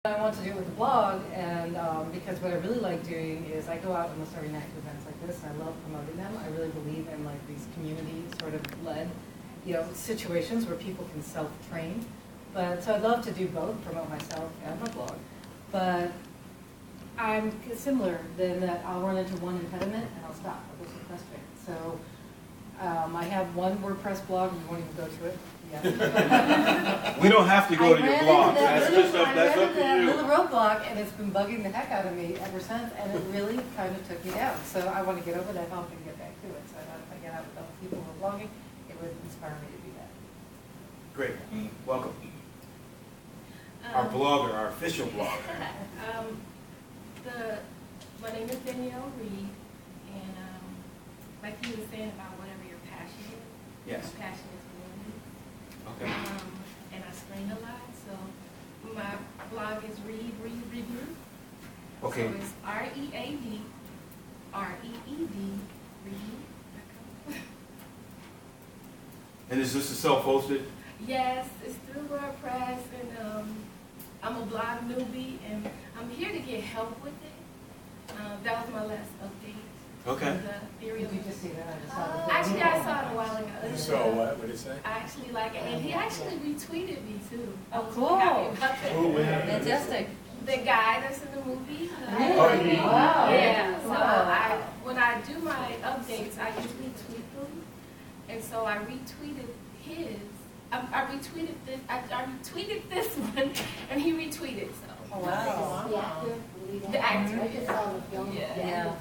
I want to do with the blog, and because what I really like doing is I go out almost every night to events like this, and I love promoting them. I really believe in like these community sort of led, situations where people can self-train. But so I'd love to do both, promote myself and my blog. But I'm similar in that I'll run into one impediment and I'll stop. I'll go so frustrated. So I have one WordPress blog. We won't even go to it. Yeah. We don't have to go to your blog. That's up to you. little roadblock, and it's been bugging the heck out of me ever since, and it really kind of took me down. So I want to get over that hump and get back to it. So I thought if I get out with other people who are blogging, it would inspire me to do that. Great. Welcome. Our blogger, our official blogger. My name is Danielle Reed, and like you were saying about whatever your passion is. Yes. My passion is community. Okay. And I screen a lot, so my blog is Reed Review. Okay. So it's READ review.com. And is this a self-hosted? Yes, it's through WordPress, and I'm a blog newbie, and I'm here to get help with it. That was my last update. Okay. The theory of Did you just see that? I just saw it. Actually, I saw it a while ago. You saw what? What did it say? I actually like it, and he actually retweeted me too. I Oh, was cool. happy about that. Oh, yeah. Fantastic. The guy that's in the movie. Really? Oh, yeah. Wow. Yeah. So Wow. when I do my updates, I usually tweet them, and so I retweeted his. I retweeted this. I retweeted this one, and he retweeted. So. Oh, wow. The actor. Yeah. Yeah.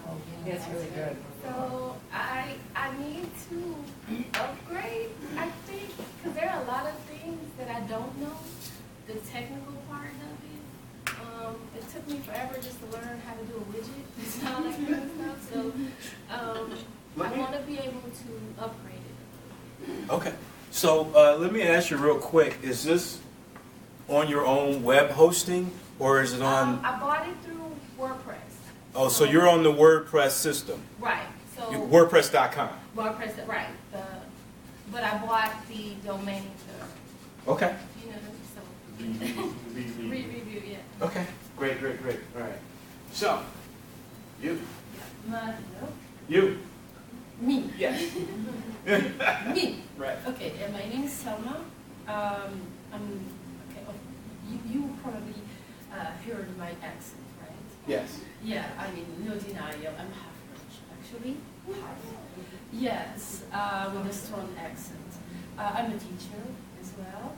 It's really good. So I need to upgrade, I think, because there are a lot of things that I don't know, the technical part of it. It took me forever just to learn how to do a widget and all that kind of stuff. So I want to be able to upgrade it. Okay. So let me ask you real quick. Is this on your own web hosting, or is it on... I bought it through WordPress. Oh, so you're on the WordPress system. Right. So WordPress.com. WordPress, right. But I bought the domain to, Okay. so review, yeah. Okay. Great. All right. So, you. You. Me. Yes. Me. Right. Okay, my name is Selma. You probably heard my accent, right? Yes. Yeah, I mean, no denial, I'm half French, actually. Half. Yes, with a strong accent. I'm a teacher as well.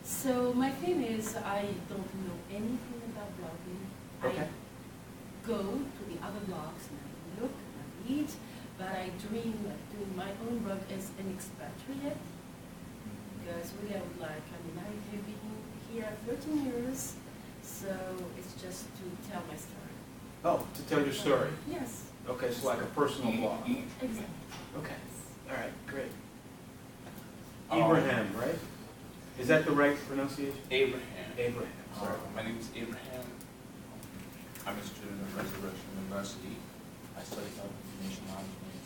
So my thing is, I don't know anything about blogging. Okay. I go to the other blogs and I look and I read, but I dream of doing my own blog as an expatriate. Because really I would like, I've been here 13 years, so it's just to tell my story. Oh, to tell your story. Yes. Okay, so like a personal blog. Exactly. Okay. All right, great. Abraham, right? Is that the right pronunciation? Abraham. Abraham. Sorry. My name is Abraham. I'm a student of Resurrection University. I study health information management.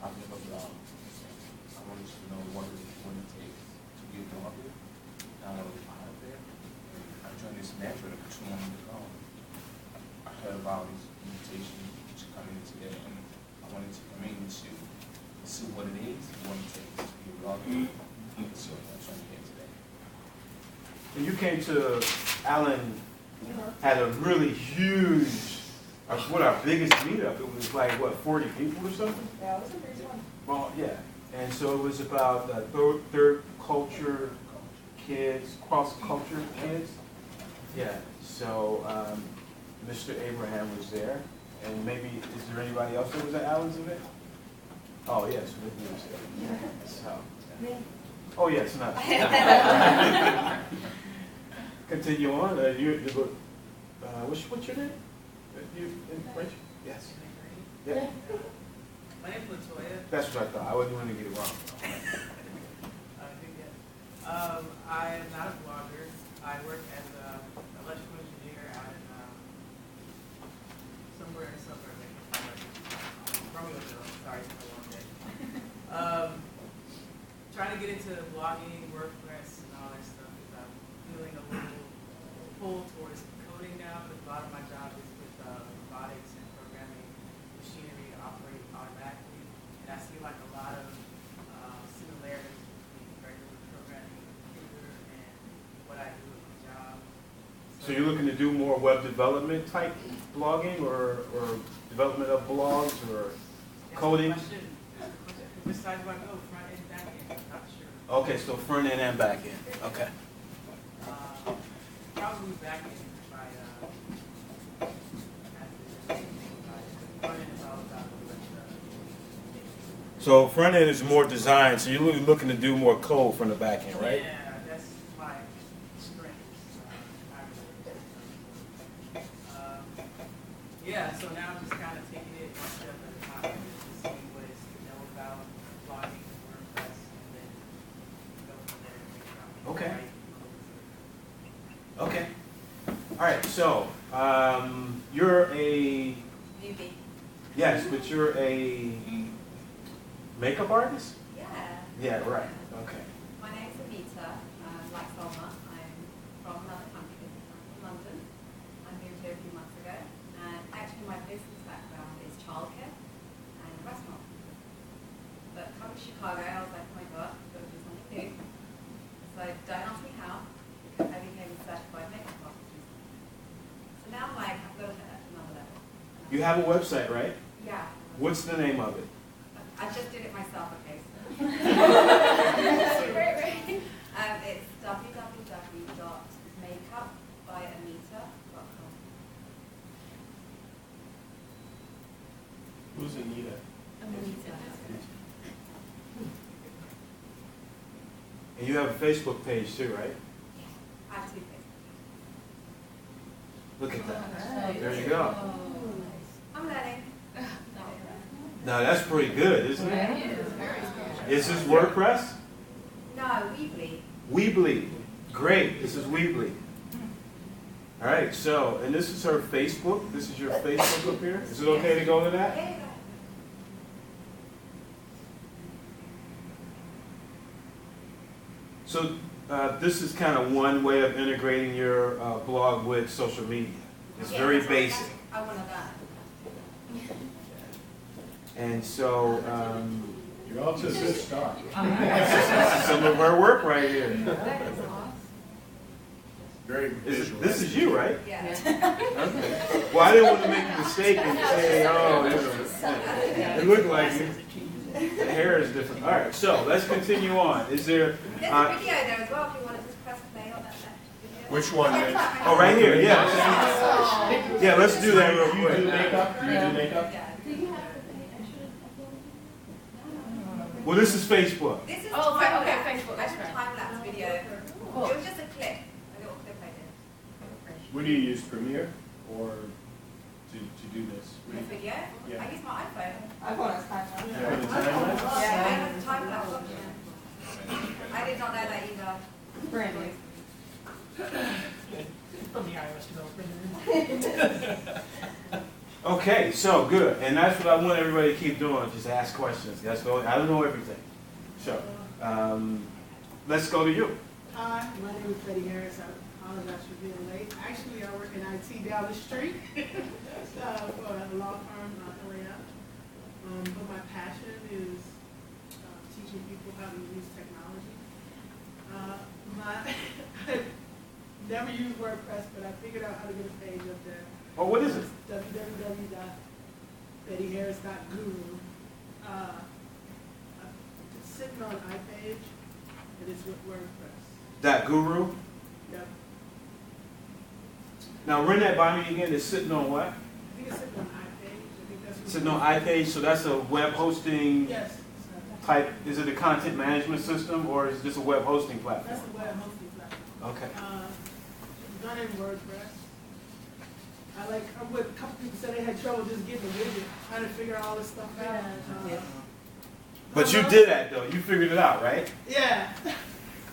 I'm in a blog. I wanted to know what it takes to be a blogger. Now that I'm out there, I joined this network 2 months ago. I heard about this invitation to come in today, and I wanted to come in to see what it is, what it takes to be a blogger. So I'm trying to get today. When you came to Allen, had a really huge, our biggest meetup. It was like, 40 people or something? Yeah, it was a big one. Well, yeah. And so it was about third culture kids, cross-culture kids. Yeah. So Mr. Abraham was there. And maybe, is there anybody else that was at Allen's event? Oh, yes, Whitney was there. So. Oh, yes, not. Continue on. What's your name? You in French? Yes. Yeah. My name's Latoya. That's what I thought. I wouldn't want to get it wrong. I am not a blogger. I work as an electrical engineer out in somewhere in suburban. Romeoville. Sorry, it's been a long day. Trying to get into blogging, WordPress, and all that stuff. Because I'm feeling a little pull towards just coding now, but a lot of my job is with robotics and programming machinery to operate automatically. And I see like a lot of similarities between regular programming in the computer and what I do at my job. So you're looking to do more web development type blogging or development of blogs or coding? That's the question. Which side do I go, front end, back end? Not sure. Okay, so front end and back end. Okay. Probably back end by, front end is all about So front end is more design, so you're really looking to do more code from the back end, right? Yeah, that's my strength. Yeah, so now I'm just kind of taking it one step at a time, just seeing what is to know about blogging and WordPress, and then go from there and figure out. Okay. Right. Okay. All right, so you're a, Newbie. yes, but you're a makeup artist? Yeah. Yeah, right. Okay. My name's Anita, like Solma. I'm from another country. I'm from London. I moved here a few months ago. And actually my business background is childcare and restaurant. But coming to Chicago, I was like, oh my God, I've got to do something new. So don't ask me how, because I became a certified makeup artist. So now I'm like, I've got to take that to another level. You have a website, right? Yeah. What's the name of it? I just did it myself, okay? It's www.makeupbyanita.com. Who's Anita? And you have a Facebook page too, right? I have 2 Facebook. Look at that. Nice. There you go. I'm learning. Now that's pretty good, isn't it? Is this WordPress? No, Weebly. Weebly. Great. This is Weebly. All right. So, and this is her Facebook. This is your Facebook up here. Is it okay to go to that? Yeah, yeah. So, this is kind of one way of integrating your blog with social media. It's Yeah, very that's what basic. I want to learn. And so, You're off to a good start. some of her work right here. Very visual. This is you, right? Yeah. Okay. Well, I didn't want to make a mistake and say, oh, you know, it looked like you. The hair is different. All right, so let's continue on. Is there? There's a video there as well if you want to just press play on that video. Which one? Oh, right here. Yeah. Yeah, let's do that real You do quick. makeup? You do makeup? Yeah. Well, this is Facebook. This is Oh, time okay, lapse. Facebook, that's That's a right. time-lapse video. It was just a clip, a little clip I did. What do you use, Premiere or to do this? The video, Yeah. I use my iPhone. For the time-lapse? Yeah, I have a time-lapse option. I did not know that either. Brand new. From the iOS development. Okay, so good. And that's what I want everybody to keep doing, just ask questions. That's the only, I don't know everything. So, let's go to you. Hi, my name is Betty Harris. I apologize for being late. Actually, I work in IT down the street for a law firm, LAF. But my passion is teaching people how to use technology. I never used WordPress, but I figured out how to get a page up there. Oh, what is it? www.bettyharris.guru. It's sitting on iPage, and it's with WordPress. That guru. Yep. Now run that by me again. It's sitting on what? I think it's sitting on iPage. I think that's what Sitting on iPage. So that's a web hosting Yes. type. Is it a content management system or is this a web hosting That's platform? the web hosting platform. Okay. Done in WordPress. I'm with a couple people said they had trouble just getting a widget, trying to figure all this stuff out. But you did that though. You figured it out, right? Yeah.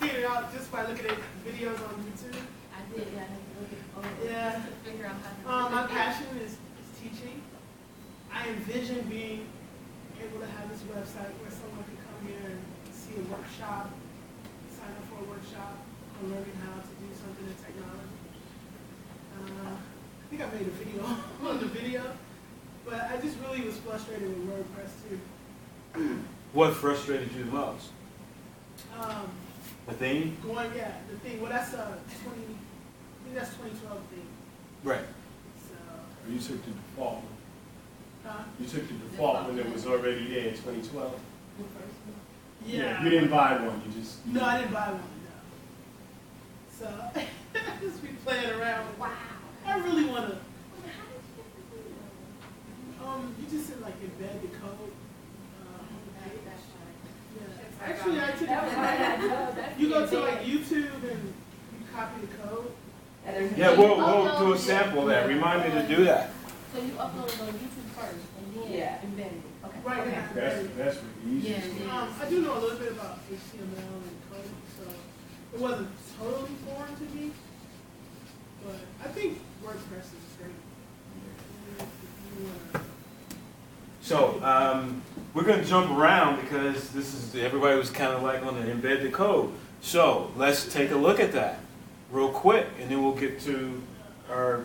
Figured it out just by looking at videos on YouTube. I did, yeah, I had to look at all of it Yeah. to figure out how to. My passion is teaching. I envision being able to have this website where someone can come here and see a workshop, sign up for a workshop, on learning how to do something in technology. I made a video on the video, but I just really was frustrated with WordPress too. What frustrated you the most? The theme? The thing, well, that's I think that's 2012 thing. Right. So, You took the default one. huh? You took the default one that was already there in 2012. Yeah. You didn't buy one, you just. No, I didn't buy one, no. So, I just be playing around with, Wow. I really want to, How did you get the video? you just said like embed the code. That's Yeah. Actually, I took That's you go to the like advantage. YouTube and you copy the code. Yeah, we'll do a sample of that. Remind me to do that. So you upload it on YouTube first and then Yeah. embed it. Okay. Right Okay. now. That's the easiest. Yeah. I do know a little bit about HTML and code, so it wasn't totally foreign to me. But I think WordPress is great. If you wanna- So we're going to jump around because this is everybody was kind of like on the embed the code. So let's take a look at that real quick, and then we'll get to our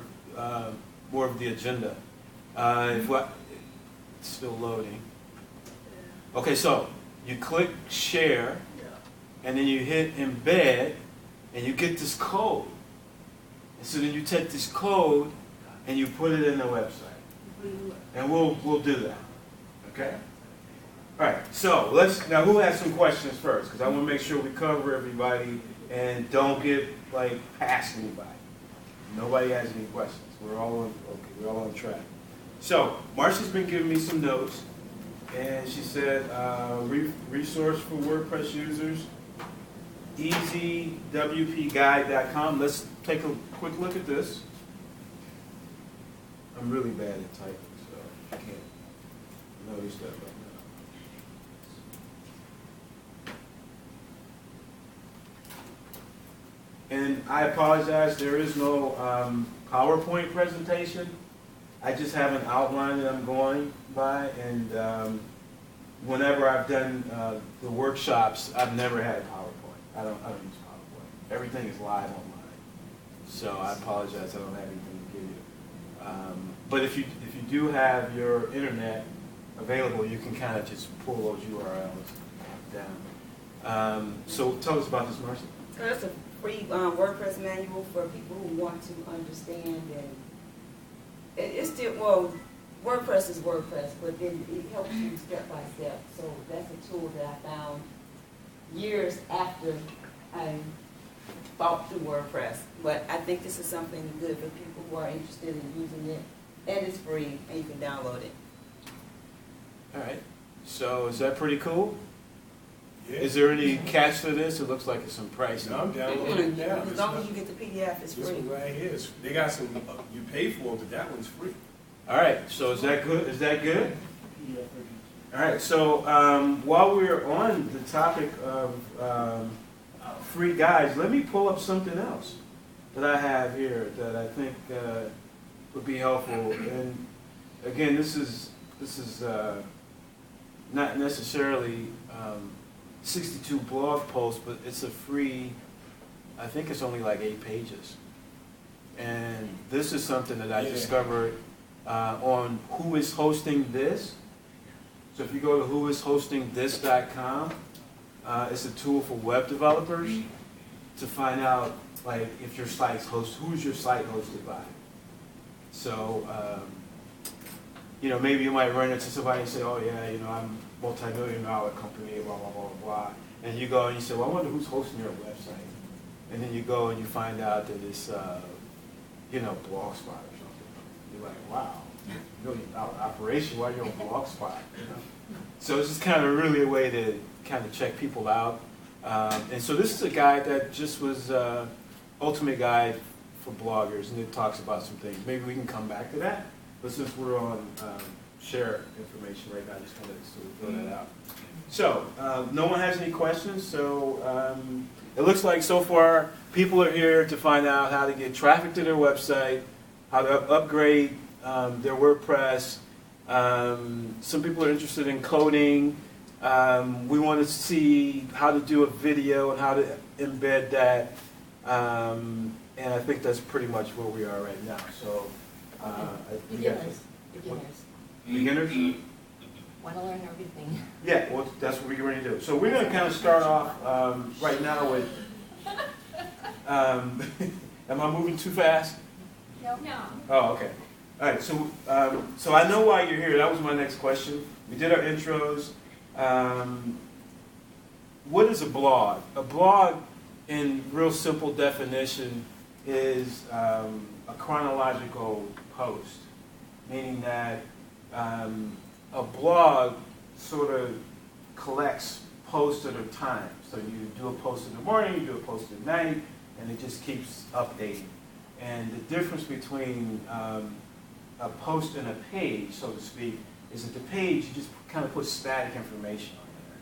more of the agenda. It's still loading. Okay, so you click share, Yeah. and then you hit embed, and you get this code. And so then you take this code and you put it in the website, and we'll do that. Okay. All right. So now who has some questions first? Because I want to make sure we cover everybody and don't get like past anybody. Nobody has any questions. We're all on track. So Marcia's been giving me some notes, and she said resource for WordPress users, easywpguide.com. Let's take a quick look at this. I'm really bad at typing, so I can't notice that right now. And I apologize, there is no PowerPoint presentation. I just have an outline that I'm going by, and whenever I've done the workshops, I've never had PowerPoint. I don't use PowerPoint. Everything is live online. So I apologize, I don't have anything to give you. But if you do have your internet available, you can kind of just pull those URLs down. So tell us about this, Marcy. So that's a free WordPress manual for people who want to understand, and it's still, well, WordPress is WordPress, but then it helps you step by step. So that's a tool that I found years after I bought through WordPress. But I think this is something good for people who are interested in using it, and it's free, and you can download it. All right. So is that pretty cool? Yeah. Is there any catch to this? It looks like it's some price. No, I'm downloading it now. As long as you get the PDF, it's This free. one right here, they got some, you pay for it, but that one's free. All right. So is that good? Is that good? All right. So while we're on the topic of free guides, let me pull up something else that I have here that I think would be helpful. And again, this is not necessarily 62 blog posts, but it's a free. I think it's only like 8 pages. And this is something that I discovered on Who Is Hosting This. So if you go to whoishostingthis.com, it's a tool for web developers to find out like if your site's who's your site hosted by. So maybe you might run into somebody and say, oh yeah, I'm a multi-million-dollar company, blah blah blah blah, and you go and you say, well, I wonder who's hosting your website, and then you go and you find out that it's Blogspot or something. You're like, wow, $1 million operation, why you're on Blogspot? So it's just kind of really a way to kind of check people out. And so this is a guide that just was ultimate guide for bloggers, and it talks about some things. Maybe we can come back to that, but since we're on share information right now, I just wanted to sort of throw that out. So no one has any questions, so it looks like so far people are here to find out how to get traffic to their website, how to upgrade their WordPress. Some people are interested in coding. We want to see how to do a video and how to embed that. And I think that's pretty much where we are right now. So you got- Beginners. Beginners? Want to learn everything. Yeah, well, that's what we're going to do. So we're going to kind of start off right now with, am I moving too fast? No. Oh, okay. All right, so so I know why you're here. That was my next question. We did our intros. What is a blog? A blog, in real simple definition, is a chronological post, meaning that a blog sort of collects posts at a time. So you do a post in the morning, you do a post at night, and it just keeps updating. And the difference between a post and a page, so to speak, is that the page, you just kind of put static information on there.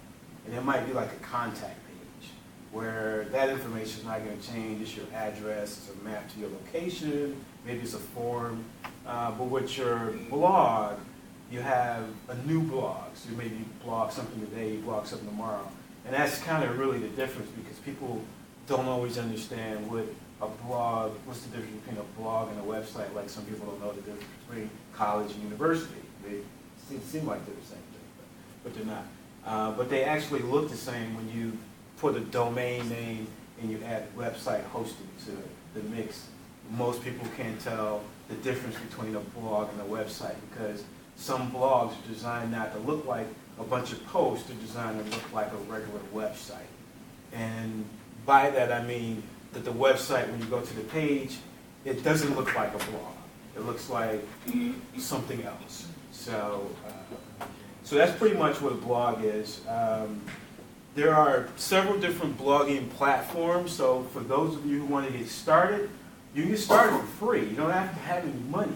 And it might be like a contact page, where that information is not going to change. It's your address, it's a map to your location, maybe it's a form. But with your blog, you have a new blog. So maybe you blog something today, you blog something tomorrow. And that's kind of really the difference, because people don't always understand what a blog, what's the difference between a blog and a website. Like some people don't know the difference between college and university. They seem like they're the same thing, but they're not. But they actually look the same when you put a domain name and you add website hosting to the mix. Most people can't tell the difference between a blog and a website, because some blogs are designed not to look like a bunch of posts, they're designed to look like a regular website. And by that I mean that the website, when you go to the page, it doesn't look like a blog. It looks like something else. So, so that's pretty much what a blog is. There are several different blogging platforms. So for those of you who want to get started, you can get started for free. You don't have to have any money.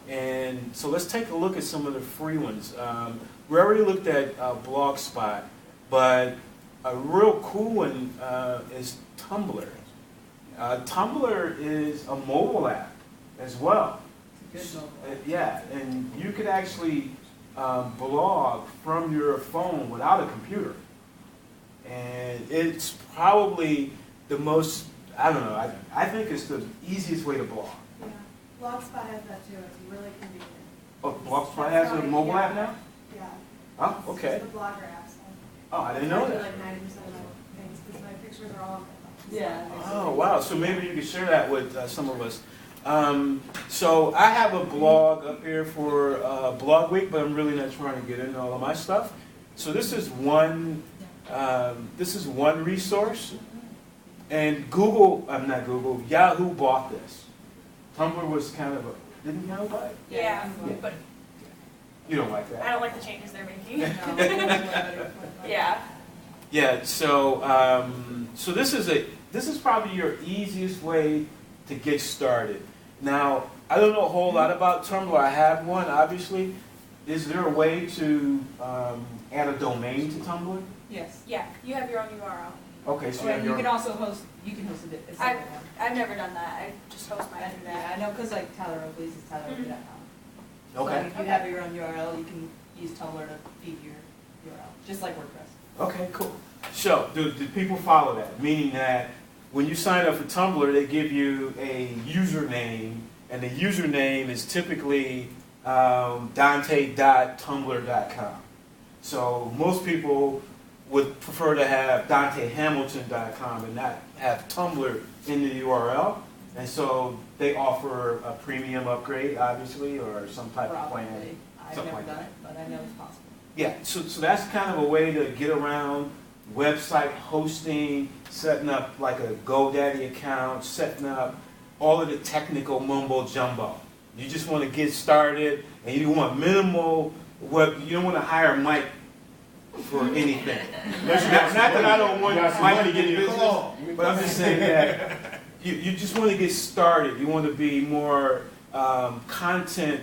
And so let's take a look at some of the free ones. We already looked at Blogspot, but a real cool one is Tumblr. Tumblr is a mobile app as well. It's a good mobile. Yeah, and you could actually blog from your phone without a computer. And it's probably the most, I don't know, I think it's the easiest way to blog. Yeah, Blogspot has that too, it's really convenient. Oh, Blogspot has a mobile app now? Yeah. Oh, okay. It's the Blogger app, so. Oh, I didn't know I do that. like 90% of my things, because my pictures are all on my phone. Yeah. Oh, wow. So maybe you could share that with some of us. So I have a blog up here for Blog Week, but I'm really not trying to get into all of my stuff. So this is one resource. And Yahoo bought this. Tumblr was kind of didn't Yahoo buy it? Yeah, Yeah. but You don't like that? I don't like the changes they're making. Yeah. Yeah. Yeah, so so this is probably your easiest way to get started. Now, I don't know a whole lot about Tumblr. I have one, obviously. Is there a way to add a domain to Tumblr? Yes. Yeah, you have your own URL. Okay, so And you your can also host, you can host it. It's like I've never done that. I just host mine through Yeah, that. I know, because like Tyler Oakley's is tyleroakley.com. So okay. if you have your own URL, you can use Tumblr to feed your URL, just like WordPress. Okay, cool. So, do people follow that? Meaning that when you sign up for Tumblr, they give you a username, and the username is typically Dante.tumblr.com. So most people would prefer to have DanteHamilton.com and not have Tumblr in the URL. And so they offer a premium upgrade, obviously, or some type of plan. Probably. I've something never like done it, but I know it's possible. Yeah, so that's kind of a way to get around website hosting, setting up like a GoDaddy account, setting up all of the technical mumbo jumbo. You just want to get started, and you want minimal. You don't want to hire Mike for anything. Not that I don't want Mike to get business, but I'm just saying that you just want to get started. You want to be more content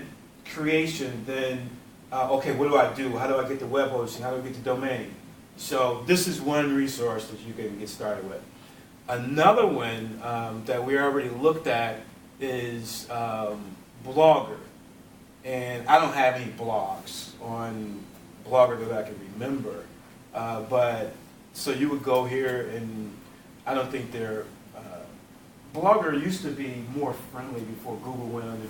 creation than okay, what do I do? How do I get the web hosting? How do I get the domain? So this is one resource that you can get started with. Another one that we already looked at is Blogger. And I don't have any blogs on Blogger that I can remember. But so you would go here, and I don't think they're Blogger used to be more friendly before Google went under